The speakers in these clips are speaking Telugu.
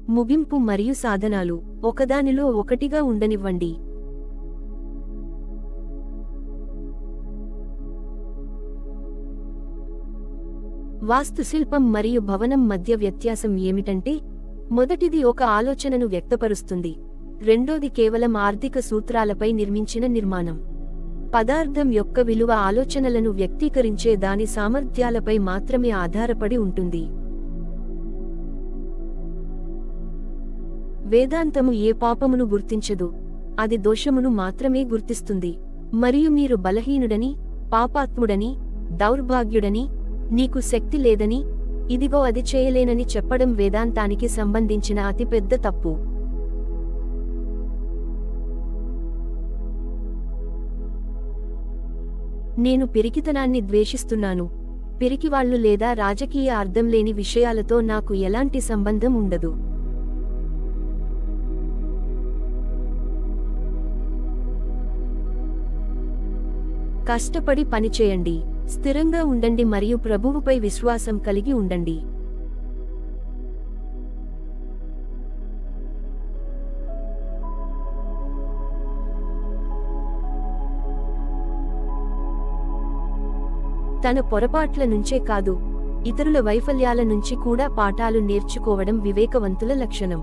ముగింపు మరియు సాధనాలు ఒకదానిలో ఒకటిగా ఉండనివ్వండి. వాస్తుశిల్పం మరియు భవనం మధ్య వ్యత్యాసం ఏమిటంటే, మొదటిది ఒక ఆలోచనను వ్యక్తపరుస్తుంది, రెండోది కేవలం ఆర్థిక సూత్రాలపై నిర్మించిన నిర్మాణం. పదార్థం యొక్క విలువ ఆలోచనలను వ్యక్తీకరించే దాని సామర్థ్యాలపై మాత్రమే ఆధారపడి ఉంటుంది. వేదాంతము ఏ పాపమును గుర్తించదు, అది దోషమును మాత్రమే గుర్తిస్తుంది. మరియు మీరు బలహీనుడని, పాపాత్ముడని, దౌర్భాగ్యుడని, నీకు శక్తి లేదని, ఇదిగో అది చేయలేనని చెప్పడం వేదాంతానికి సంబంధించిన అతిపెద్ద తప్పు. నేను పిరికితనాన్ని ద్వేషిస్తున్నాను. పిరికివాళ్లు లేదా రాజకీయ అర్థం లేని విషయాలతో నాకు ఎలాంటి సంబంధం ఉండదు. కష్టపడి పనిచేయండి, స్థిరంగా ఉండండి మరియు ప్రభువుపై విశ్వాసం కలిగి ఉండండి. తన పొరపాట్ల నుంచే కాదు, ఇతరుల వైఫల్యాల నుంచి కూడా పాఠాలు నేర్చుకోవడం వివేకవంతుల లక్షణం.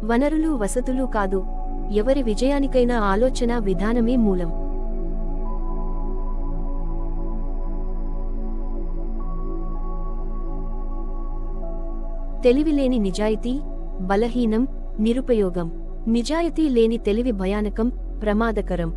వనరులు వసతులు కాదు, ఎవరి విజయానికైనా ఆలోచనా విధానమే మూలం. తెలివిలేని నిజాయితీ బలహీనం, నిరుపయోగం. నిజాయితీ లేని తెలివి భయానకం, ప్రమాదకరం.